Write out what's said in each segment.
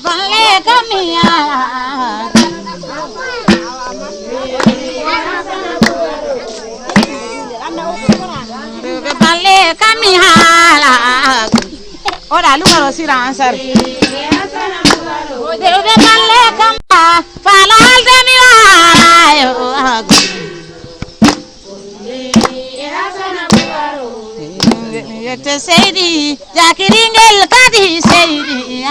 balle kamiya balle kamiya ora lugaro siransar de balle kamiya falal de mi ayo yete seydi jakiringel kadi seydi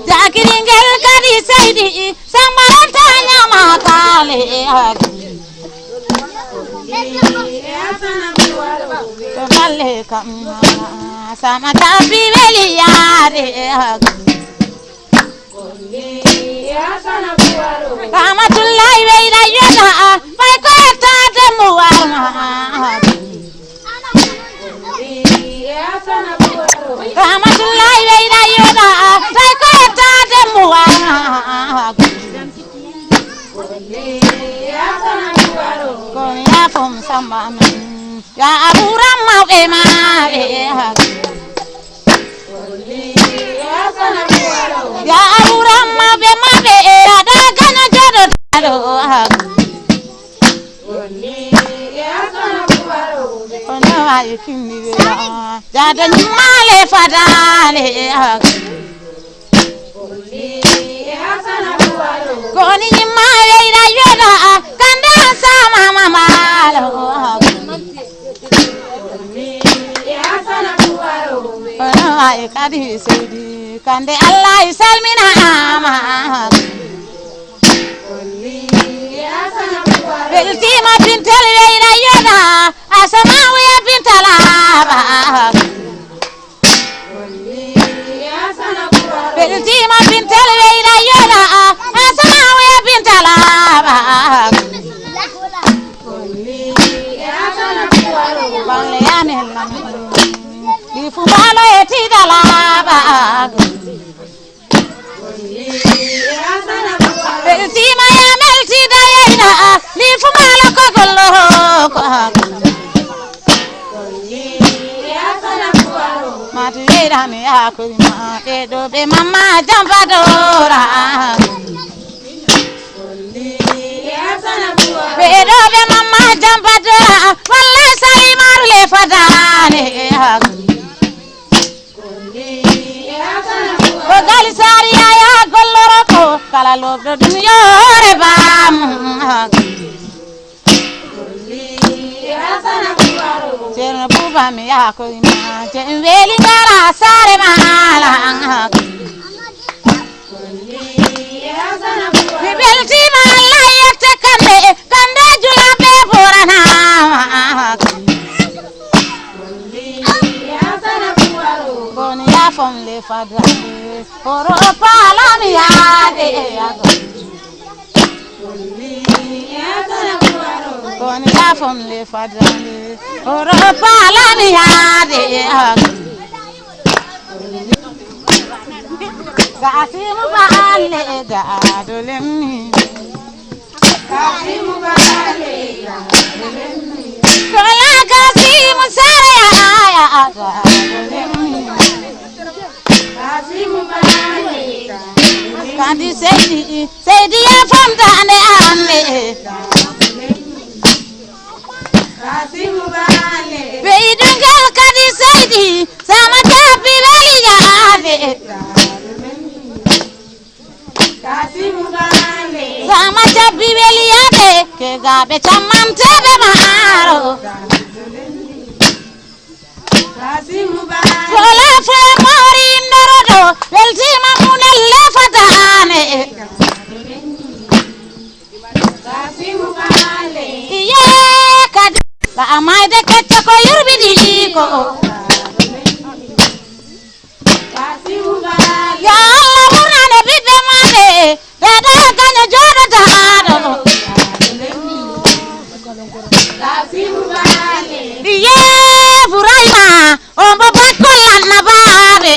jakiringel kadi seydi samaranta nyama kale balle kam sama tabi weliyare Kamatullahi weira yoda pai ko ta demu warma Kamatullahi weira yoda pai ko ta demu warma kon ya fom samba ya aburam ma e ma ya aburam ma be ada kana jodo dado ono ay kindi jada ni male fadale koni ni male ira yoda kanda sama mamalo ono ay kadi seydi kande Allah salmina ama beltima bintel weira yoda asama we bintala beltima bintel weira yoda asama we bintala balle anel di fumalo etidala beltima ya melti dayina li fumalo ko gollo ko mati era me akurima edo be mama jambadora edo be mama jambadora wallahi sai marle fadane ko gali sari ya golloro ko kala lobdo dum yore bam cerno buba mi ya ko ma je weli ngara sare mala mi belti mala yete kande jula be borana kon ya fom le fadane oro pala mi ade kon ya fom le fadane oro pala mi ade gasimu baale gadolemi gasimu baale gadolemi kola gasimu sare ya gadolemi gasimu baale kandi seydi ya famdane ande gasimu baale beidungal kadi seydi sama tabi weliyade sama jabbi weliyade ke gabe chamam tebe maro fola fe mori ndorodo beltima munelle fatane iye kadi ba amayde kecce ko yurbidi ko ya Allah murnane bibbe made dada ganya jodo dado iye furayma ombo bakkolan na babe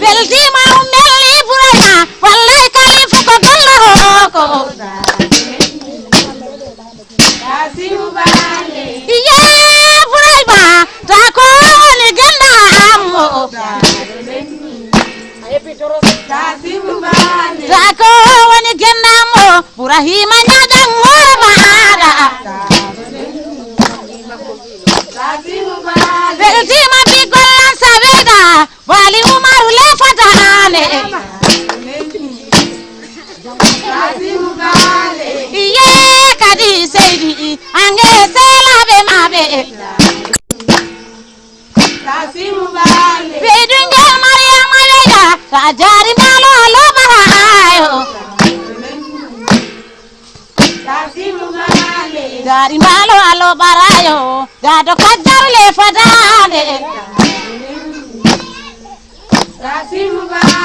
beltima umelli furayma wallahi kalifu ko gollo ko bane iye kadi seidi ange sela be mabe bedunge maria mabeja kajari malo lo barayo jari malo alo barayo gado kajarle fadade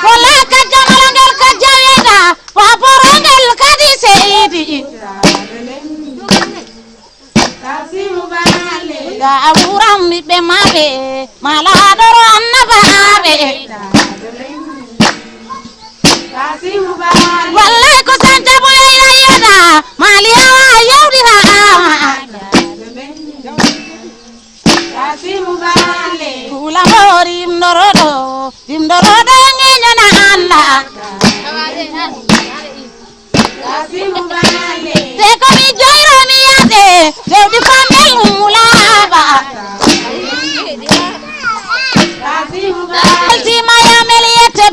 wala kajamalangel kajayeda paporangel kadi seidi ga aburam be mabe maladoro annababe wallahi ko santa boyayda yeda mali hawa yawdira kula mori imdorodo ngenyana Allah te ko mi joyro mi yade jewdi famel mulaba alti maya meliyete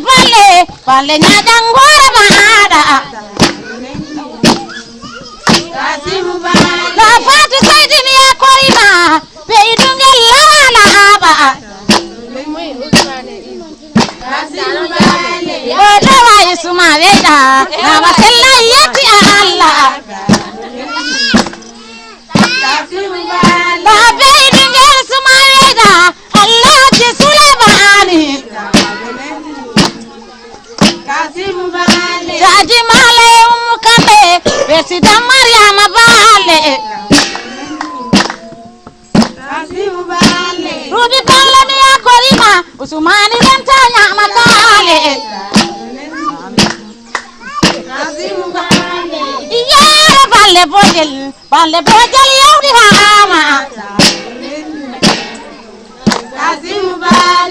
palle nyadangora mahada la fatu saidi mi akorima be idungel lawala aba odo wa isuma weda na wasella yati Allah la be idungel suma weda Allah jisula bani jaji male umkabe besida Maryam bale rubi bale mi akorima usumani lentanya makale iya bale bojel yawdi hama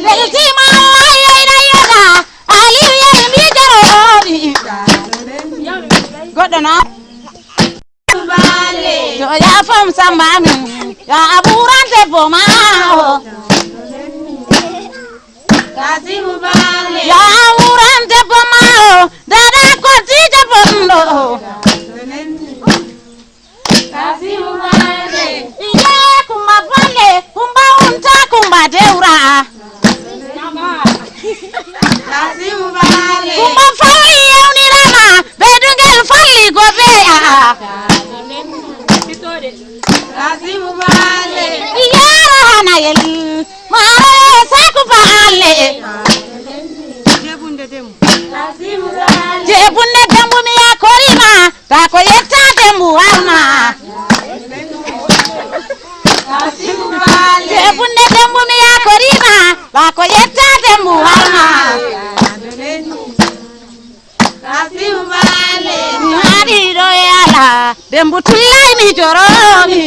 belti ma ayina yoda ali yemi jarodi godona yo ya fam samba min ya aburante boma ya aburante boma dada ko tija bondo iya kuma bale kumba unta kumba deura kumba fali yawni rama bedungel fali gobeya iyara hanayel mara saku bale jebunde dembu mi akorima ta ko yetta dembu warna jebunde dembu mi akorima ta ko yetta dembu warna hari royala dembu tullay mi joromi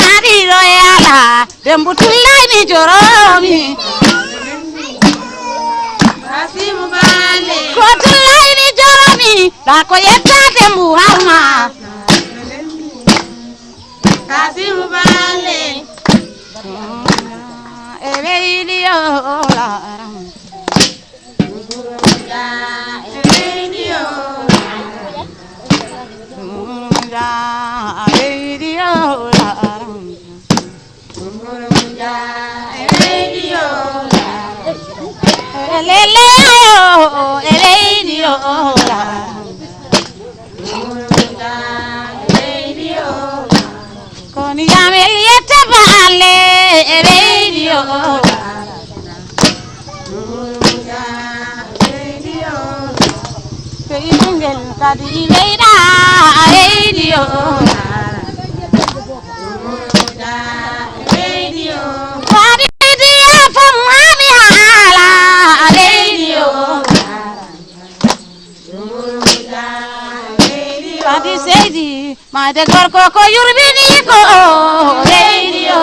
hari royala dembu tullay mi joromi ko tullay mi joromi ta ko yetta dembu warna Kasimu bale ereidio la Kadi leida radio kadi dia famami ala radio kadi seidi made gorko ko yurbini ko radio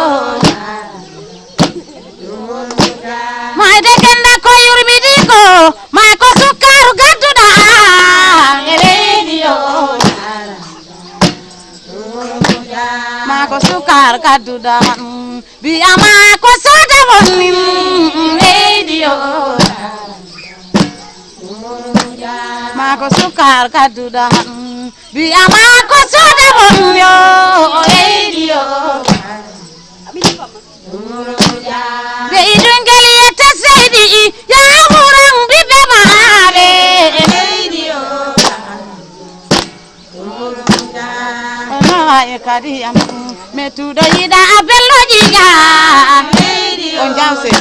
made kenda ko yurbini ko ma ko sukaru gadduda ma ko sukar kaduda bi ama ko soda bonin radio mako sukar kaduda biya mako soda bomyo radio be idungal yata saidi ya murang bibe mabe radio ay kadi am metudo yida abello jiga on jamse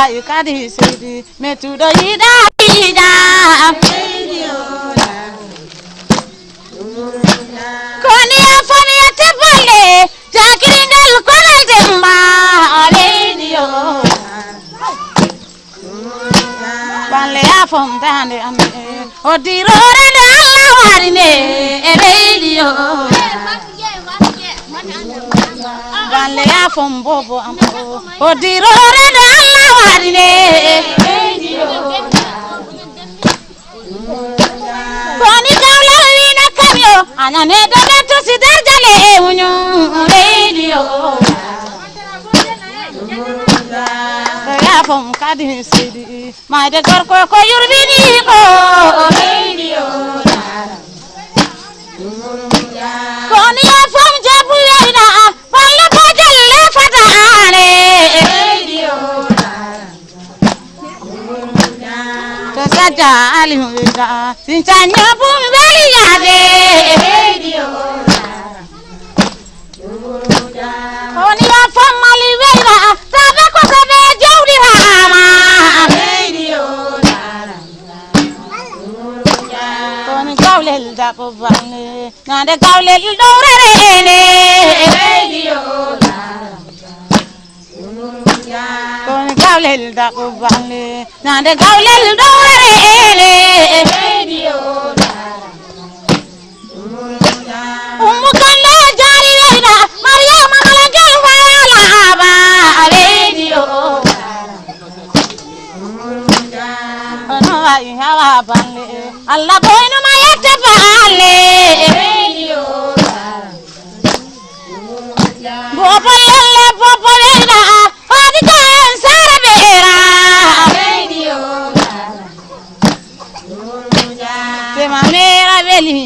ay kadi sidi metudo yida jiga koni afani atebale jakiringal kono demba radio balle afom dande am odirore ne Allah warine radio balle afom bobo am odirore ne Allah warine radio koni dawla wina kamyo anane do betu sidarjale unyu radio afom kadi sidi maade gorko ko yurbini ko radio koni afom jabu yina palla ko jalle fatane radio to saja alimu wida sinchanya bum beli yade radio koni afom mali wida sabe ko sabe jawdi hama radio koni gawlel da ko banne nande gawlel dowrere ene radio koni gawlel da ko banne nande gawlel dowrere ene radio ummu kalle jari wida maryama malangel wala aba radio ono ay hawa balle alla boyno ma yatta balle radio bobo yalla bobo wida adi kan sara bera radio te mamera beli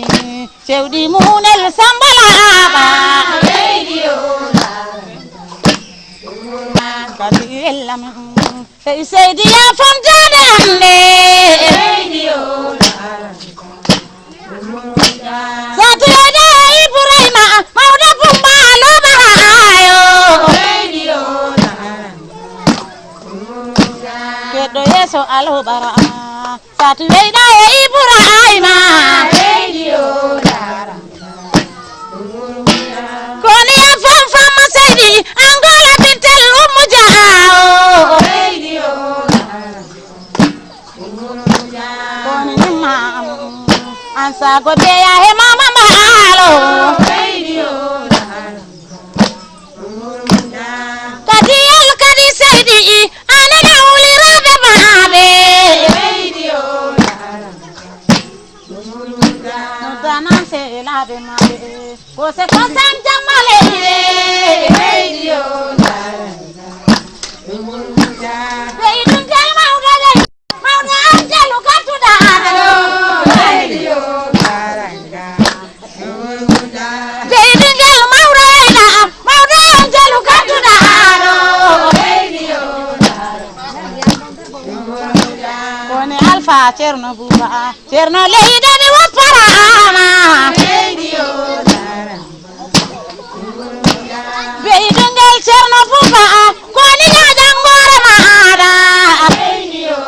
cewdi munel sambalaba radio kadi ellam seydi ya fontane amne radio satu yada ibrahima mawda bumba lo bahayo radio kedo yeso alo bara satu yada ibrahima radio koni afam fam seydi angola bintel umujao radio koni nimma ansa gode ya he mama malo radio kadi al kadi seydi anana uli rabe mabe radio danan se labe mabe ko se konsan jamale radio beidun jal mawda anjalu katuda radio beidun jal mawda anjalu katuda radio koni alfa cerno buba cerno leide di waparama radio beidun jal cerno buba koni nyajangora maada radio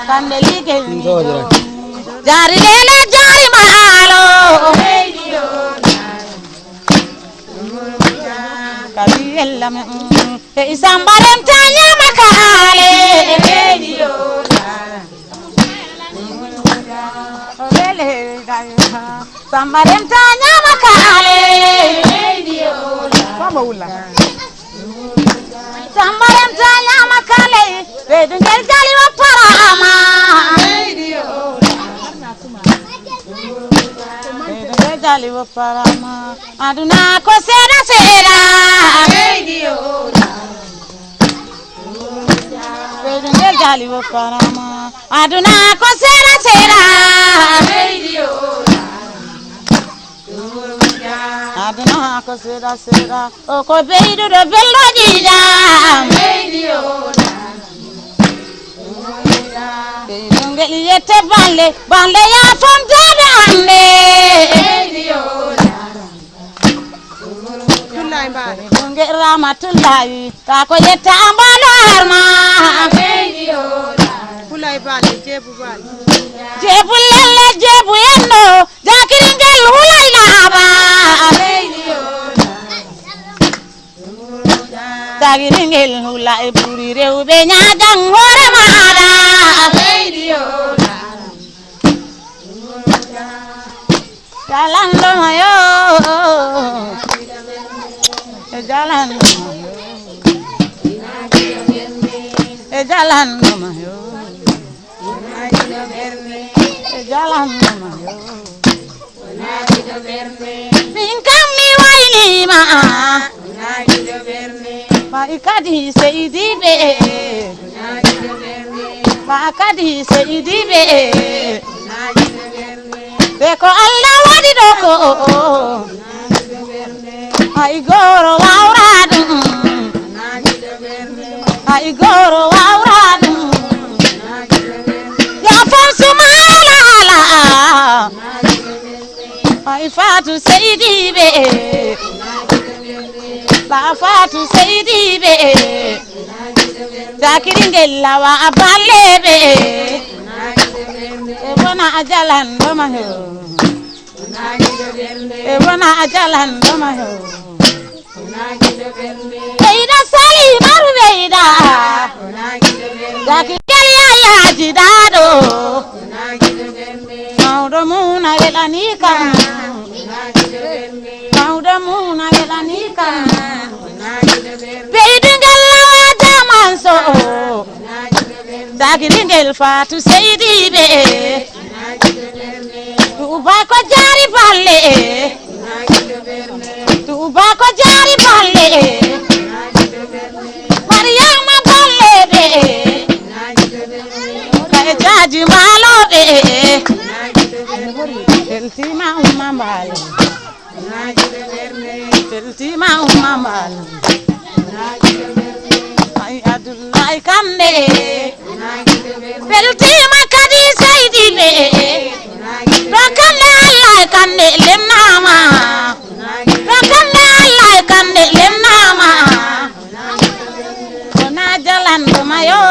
kande ligel ni jari lela jari mahalo radio kadi ellam e isambaren tanya makale radio lele gayo sambaren tanya makale radio kama ula sambaren tanya makale bedun gel jali waparama radio bedun gel jali waparama aduna ko sera sera bedungel jali wo parama aduna ko sera sera aduna ko sera sera o ko beidu do bello dida bedungel yete balle ya fondada ande bedungel ramatullahi ta ko yetta ambalo arma fulay bale jebu lelle jebu yendo jakiringel hulay laba jakiringel hulay buri rewbe nyaadang hore maada jalando mayo jalando mayo jalando mayo jalando mayo binkam mi waylima ba ikadi seidibe ba kadi seidibe be ko Allah wadi do ko ay goro wawradum ay goro wawradum ya fonsu mala ala ay fatu seidibe ba fatu seidibe jakiringel lawa aballebe e bona ajalan do maho e bona ajalan do maho beida sali maru beida jakiringel ya jidado maudo muna gelani kan maudo muna gelani kan beidingel lawa jamanso jakiringel fatu seidibe tuba ko jari balle tuba ko jari balle mariama balle be kay jaji malo be teltima umma malo teltima umma malo ay adullahi kande teltima kadi seidibe Rakande Allah kande lemnama Rakande Allah kande lemnama Kona jalan mayo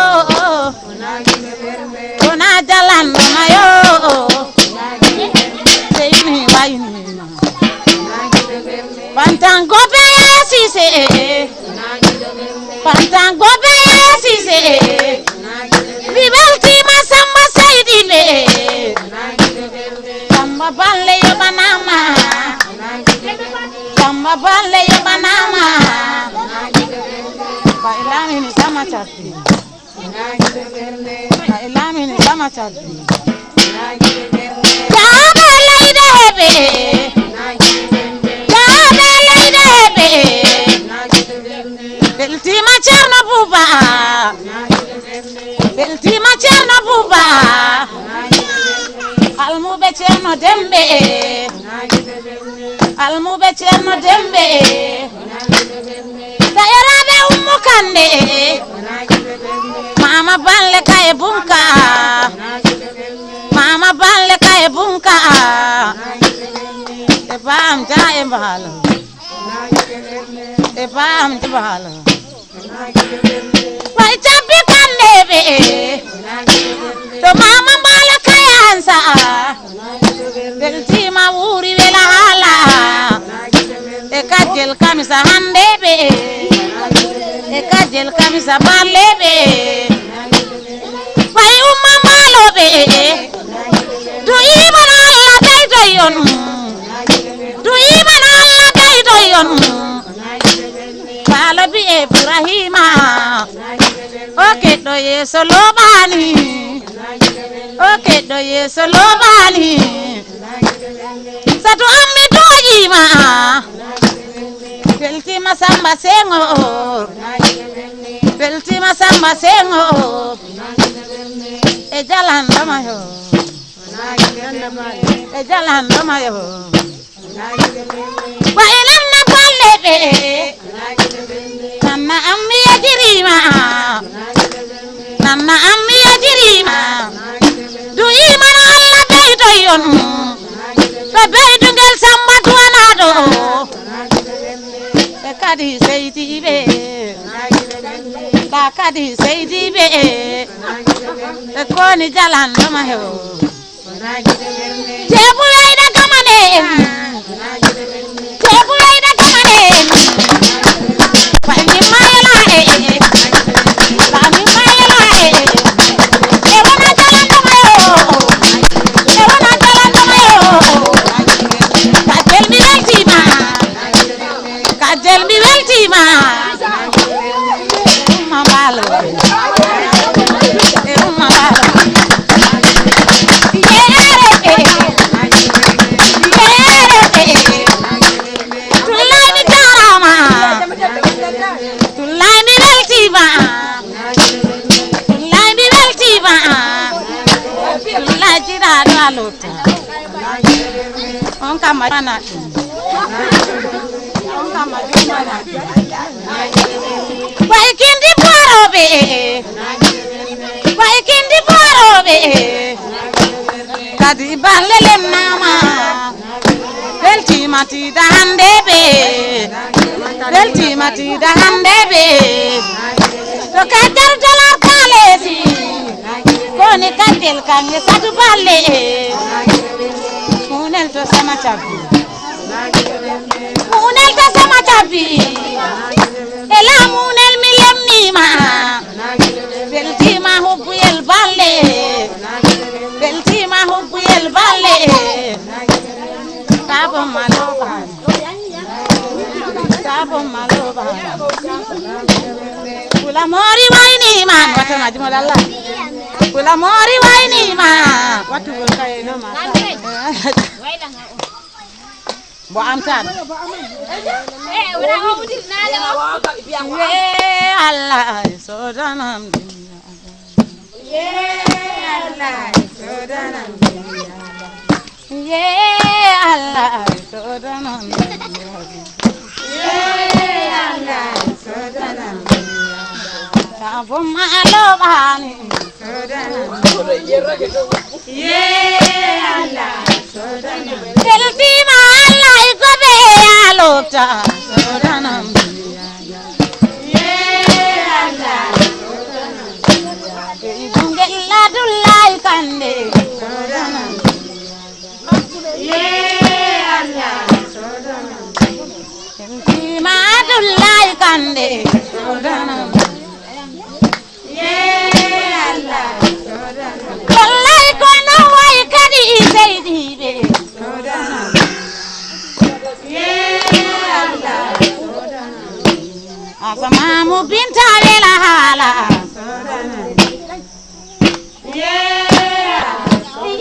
Kona jalan mayo Seini waini Pantang gobe ya sise Pantang gobe ya sise Bibalti masamba seidibe Samba balle yo banama Samba balle yo banama Bailami ni sama chati Bailami ni sama chati Jabe leidebe Jabe leidebe Beltima cherno buba Beltima cherno buba Almube cherno dembe Almube cherno dembe Tayarabe umukande Mama balle kay bunka Mama balle kay bunka E bam jae mbalo E bam jibalo Wai chapi kandebe To mama balle kay ansa Beltima wuri wela hala E kajel kamisa handebe E kajel kamisa balebe Wai umma malobe Du iman Allah daydo yon Du iman Allah daydo yon Balabi Ibrahima Oke do yeso lobani Oke do yeso lobani Satu ammi dojima Masamba Senghor belti Masamba Senghor e jalanda mayo e jalanda mayo wa ilanna ballebe nanna ammi ajrima nanna ammi ajrima du imana alla beydo yon be beydo ngel samba tuanado e kadi seydibe ba kadi seydibe e koni jalanda mayo jebu ayda gamane jebu ayda gamane pani mayela pani mayela e wana jalanda mayo e wana jalanda mayo kadel mi weltima mambalo e mambalo on kamana Waikindi borobe kadi balele mama belti mati da handebe to kadel dolar kalesi koni kadel kange sadu balle munel to sama chabi ela munel milem nima belti ma hubbu el balle tabo maloba kula mori waini man wata majmo dalla kula mori waini ma watu kay no ma bo am tan wala hawdir nala Allah so danam Allah so danam Allah so danam Allah so danam tabo maloba ni so danam Allah so danam deltima Allah ikobe alota so danam Allah so danam dungella dullai kande so danam Allah so danam deltima dullai kande so danam Allah so danam wallahi kono way kadi seydibe so danam Allah so danam asamamu binta lela hala so danam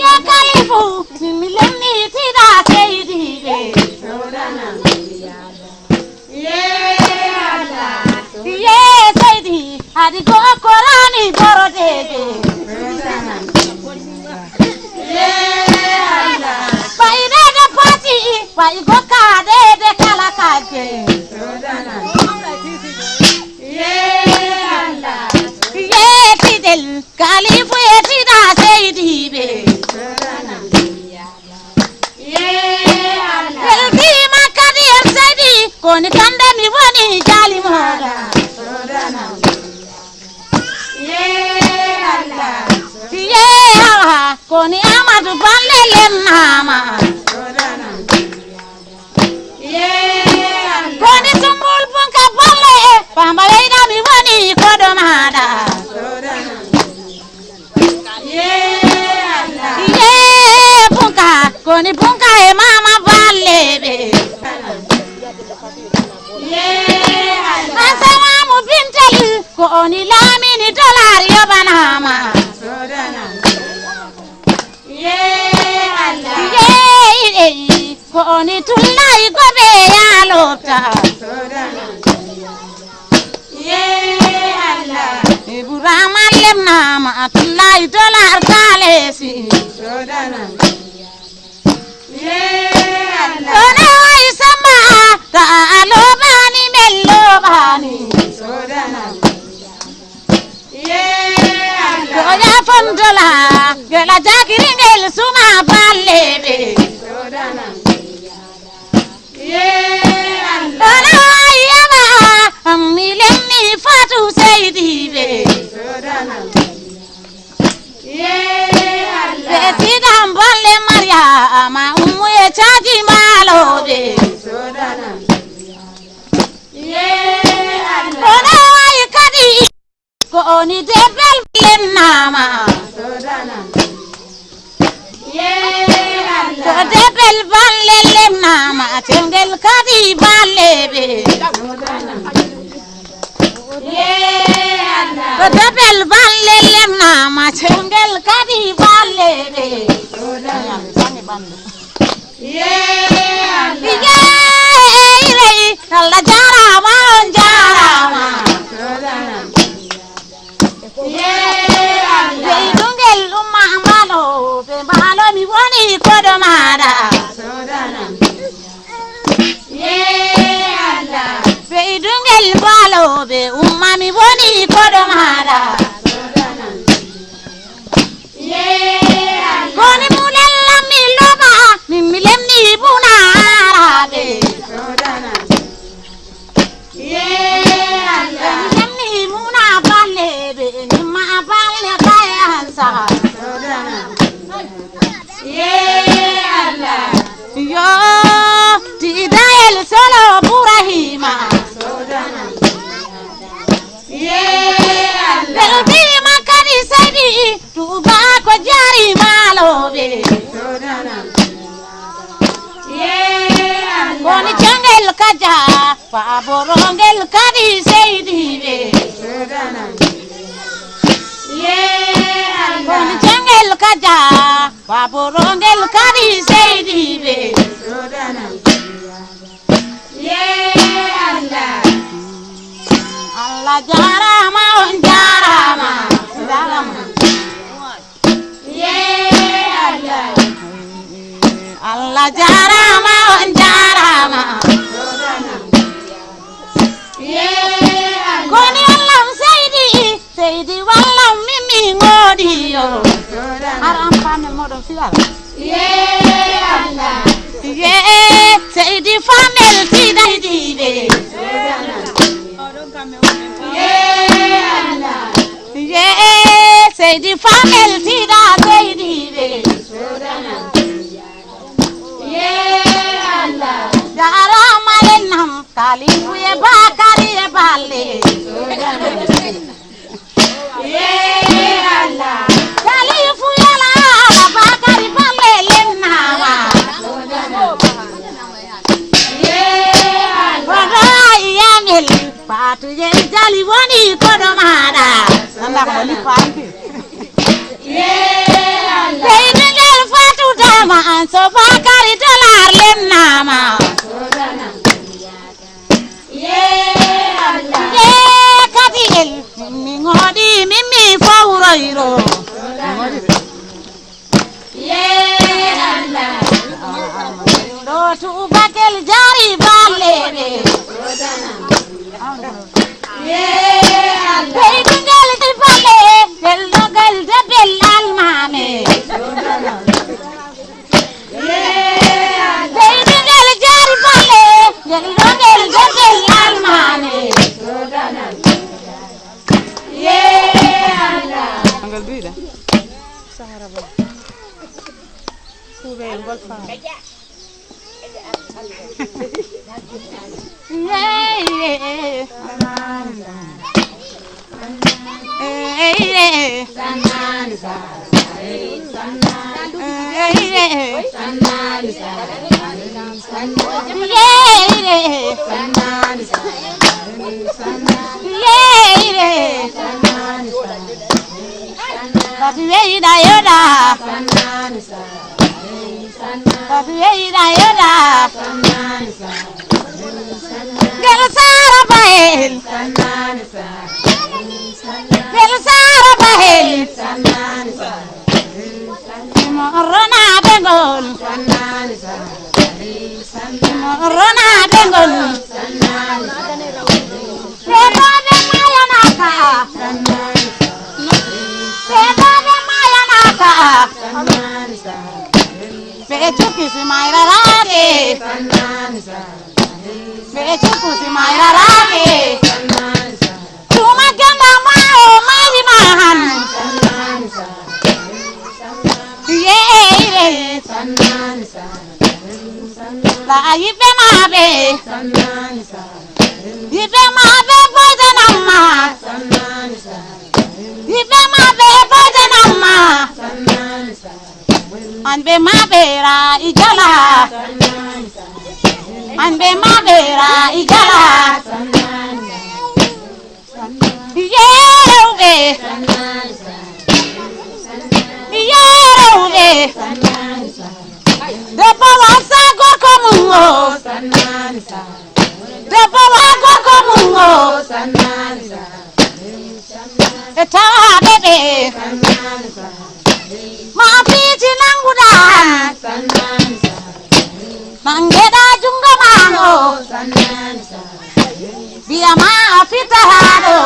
ya kalifu mileni tida seydibe so danam Allah seydi hadi go korani borodege so danam Allah bayde de pati bay go kade de kala kaje so danam Allah tidel kalifu tida seydibe so danam Allah makadi seydi koni kande mi woni jali moda so danam Allah koni amadu balle lennama so danam koni sumbul bunka balle pamba leida mi woni kodo mada so danam Allah bunka koni bunka e mama balle be asalamu bintali koni lamini dollar yobanama so danam Allah koni tullai gobe ya lota so danam lemna ma tulai dolar kalesi Dona wai sama ta alobani melobani Doja fondola gela jakiringel suma balebe Dona wai ama milenni fatu seidibe Besidam bolle Maria ama umuye chaji malobe Dona wai kadi ko oni debel nama ko debel balle nama tengel kadi ballebe ko debel balle nama tengel kadi ballebe Allah jarama on jarama Dungel umma malo be malo mi woni kodo mada be dungel malo be umma mi woni kodo mada Koni mulella mi loba mi milemni buna arabe milemni muna balebe ni ma balle kayansa yo ti dael solo burahima belbi makani sadi tuba ko jari malobe Koni changel kaja pa borongel kadi seidibe Koni changel kaja pa borongel kadi seidibe Allah jarama on jarama Allah jarama on jarama Koni Allah Seydi wallam mimi ngodi yo aram pamel modon fiala Seydi famel tidaidibe Seydi famel tida seydibe jarama lennam kalifu e bakari e balle kalifu yala bakari balle lennama yamel patu ye jali woni kodo mada anda moli pampi Beidengel fatu dama anso bakari dolar lennama Katigel mimi ngodi mimi fawroiro do tu bakel jari balebe Beidengel balle del dogal debel almame Beidengel jari balle del dogal debel almame Angel bida Sahara ba Kube ngol fa Gel Sara Bael Belsara bahel Morona bengol Morona bengol Peda de mayanaka Peda de mayanaka Pechuki si mayra rage Pechuki si mayra rage Tuma ganda mao mari mahan Ye La ibe mabe Ibe mabe boje namma Ibe mabe boje namma Anbe mabera ijala Anbe mabera ijala Yerobe Yerobe Depa wasa gorko mungo Depa wa gorko mungo Eta bebe Ma piti nanguda Mangeda junga mango Biya ma fita hado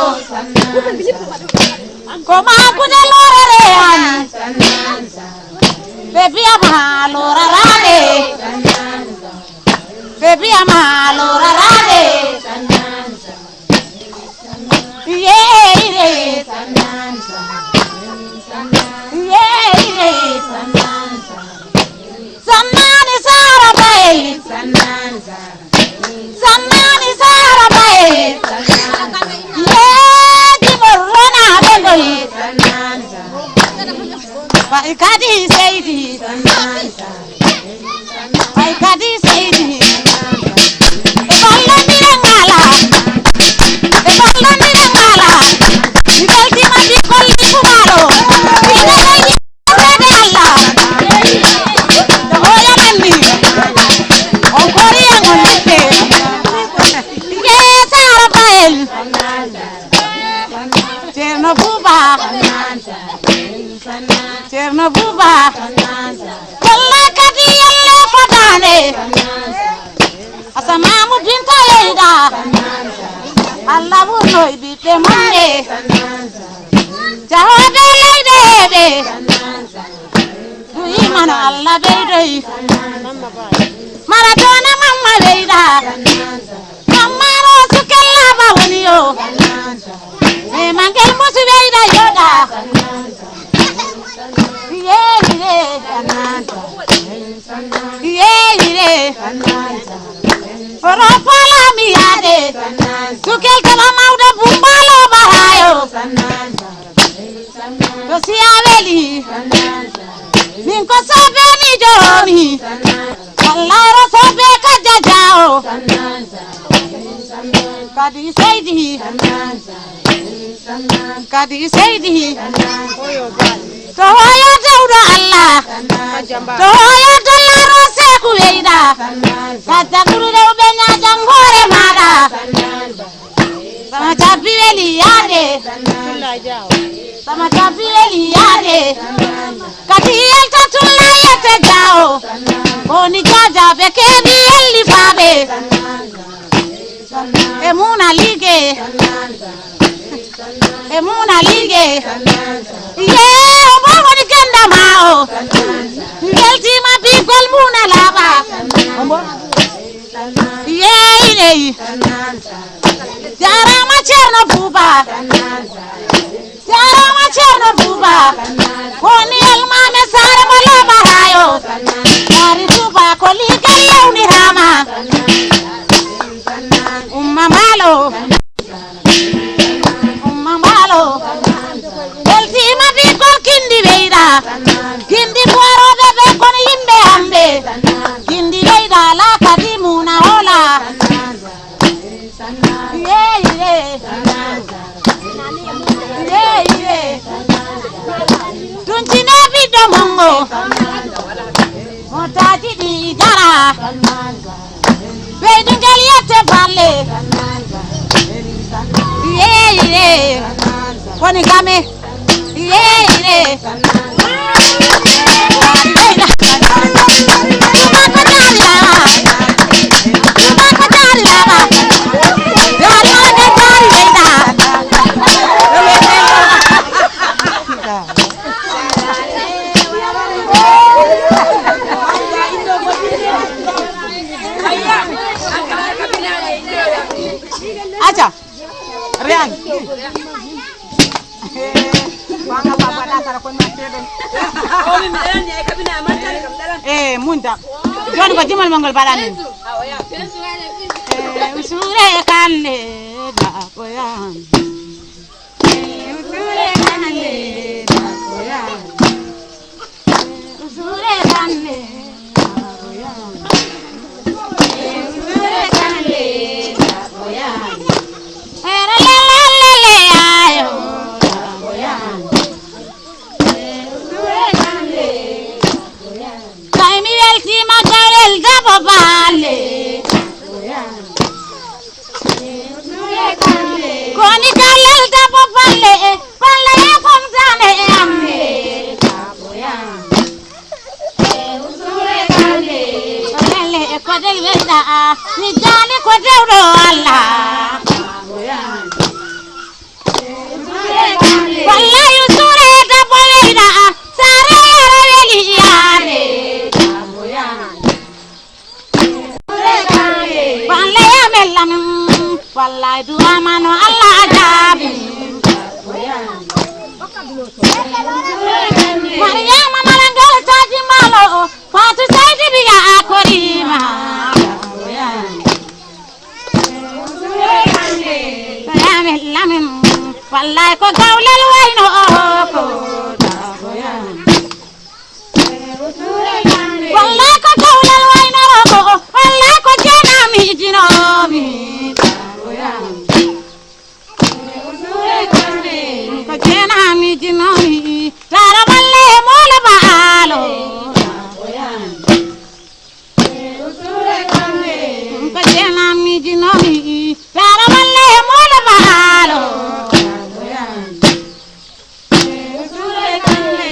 Koma kude lorere an Baby ama lora rade Baby ama lora rade Yeah Sanani sara bay Sanani sara bay Yeah dimorona bengol Pai kadi seidi Pai kadi seidi Ebalandi ngala Ebalandi ngala Ibaldi mandi kolli kumalo Ibaldi sede Allah Hoya mandi Onkori ngolite Ye sarabael Cerno buba Cerno buba Kolla kadi yalle fatane Asamamu binta leida Allah burno ibite mande Jahode leidebe Dui mana Allah beidei Maradona mamma leida Mamma rosu kella bawniyo Me mangel musu beida yoda Orofala miyade Tukel kala mauda bumbalo bahayo Dosia veli Minko sobe ni jomi Allah rosobe kajajao Kadi seidi Kadi seidi Tohoya dauda Allah Tohoya dalla rose kuweida Kata guru de ubenya jangore mada Sama chapi veli yade Sama chapi veli yade Kati yelta tulla yete jao Koni jaja bekebi yelli fabe Emuna lige Emuna lige Yeah, bobo ni ganda mao Gelti ma people muna laba Yeah, inei Jara ma cherno buba Jara ma cherno buba Koni elma me sare ma loba hayo Dari buba koli gali yauni rama Umma malo Gelti ma people kindi veida Kindi buaro bebe koni imbe ambe Kindi veida la kadimu na hola Yeah Tunchine video mongo Motaji di jara Beidun galiyate falle Yeah koni game yere acha Rian banga baba dasara ko matedon o mi ne kabina amantare kam dalan munta jon ko jimal mangol balani awaya usure kanne da koyan usure kanne da koyan usure kanne da koyan usure kanne da koyan koni kalel da papalle palle kom tane amne boya usure kale palle ko del weda ni jani ko dewdo alla boya usure kale palle usure da boya sare reli yare boya usure kale palle amelam wallahi du amano Allah ajabi Maryam malangal taji malo fatu saidi biya akorima Amen lamin wallahi ko gawlal wayno ko wallahi ko gawlal wayno ko wallahi ko jenami jinomi mi jinoni tara balle mola baalo ko jena mi jinoni tara balle mola baalo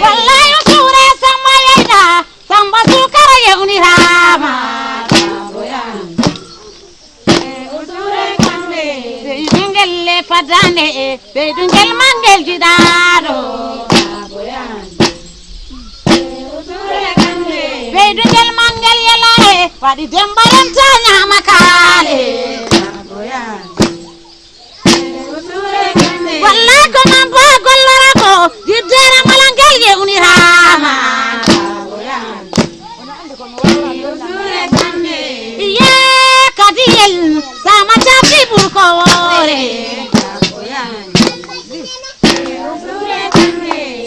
wallahi usure samayida samba sukara yeuni rama Beidungelle padane beidungel mangel jidaro beidungel mangel yelae wadi dembalan tanya makale wallahi ko namba gollara ko jidera malangel ye unirama ye kadiyel sama chapi burkore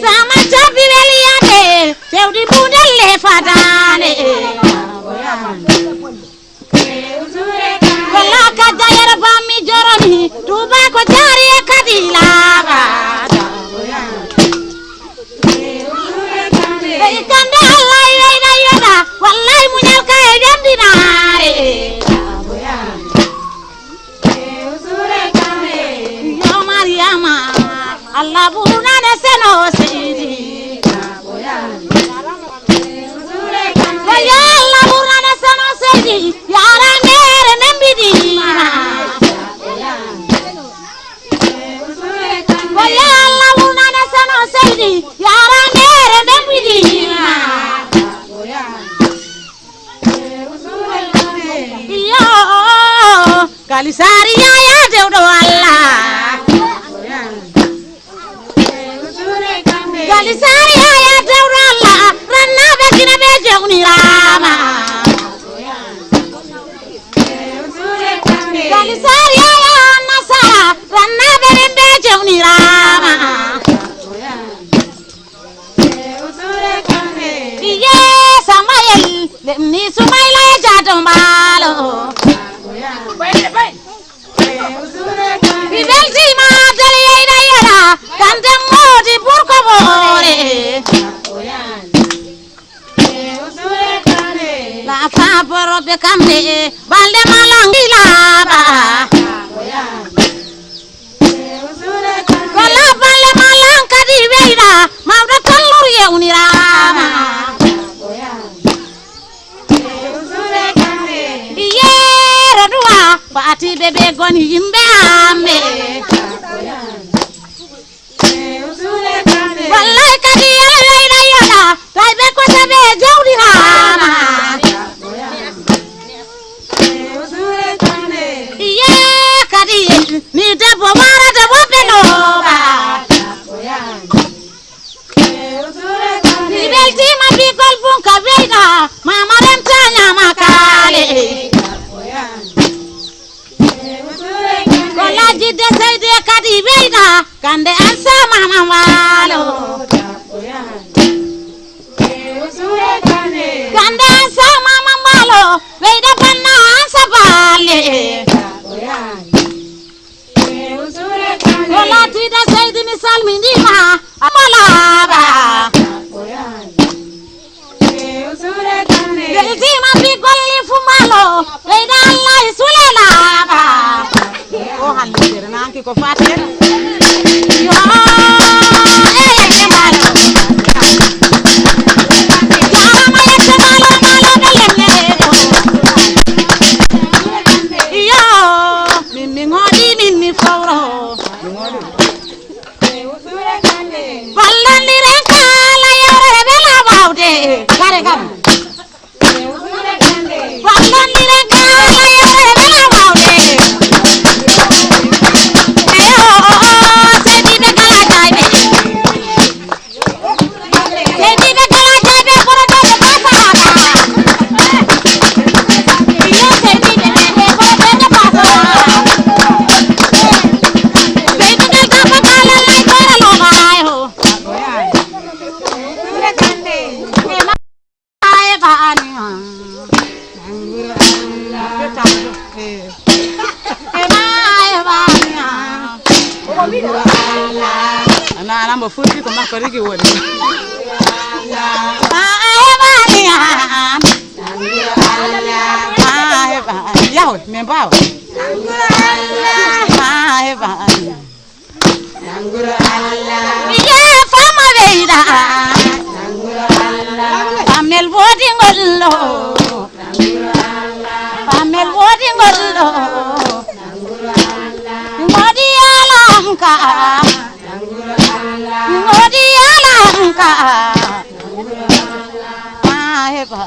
sama chapi weliyade tewdi budelle fadane walla ka jayara bami joroni tuba ko jari e kadila ba e kanda Allah ina yada wallahi munyal ka e jandinare Allah buruna ne seno sidi ya Allah buruna ne seno sidi ya rangere nembidi ya Allah buruna ne seno sidi ya rangere nembidi yo kalisari ya dewdo Allah Kalisari ya dawralla ranna begina be jawni rama Kalisari ya nasara ranna be jawni rama Iye samayel lemni sumayla jadombalo Ibelti ma dali ina yara kandam modi burko bore la fa boro be kambe balde malangi laba kola balde jaunirama yero duwa fati bebe goni yimbe ame wallahi kadi yalla layla yalla taybe ko tabe jaunirama ye kadi ni debbo mara debbo benoba ni beltima bigol bunka beyda mama rentanya makale kolaji de seyde kadi beyda kande ansa mama walo kande ansa mama walo beyda banna ansa bale kolaji de seyde ni salminima amalaba beltima bigol fumalo beyda allah sulalaba o hande nanki ko fatere yo malo yarama yette malo malo belenne yo min ngodi min fawro ballandi ren kala yore bela bawde kare kam ballandi ren kala yore bela bawde Ana futi ko makko rigi woni yaw men bawo ya fama beida pamel wodi ngollo pamel wodi ngollo ngodi alanka ngodi alanka ma heba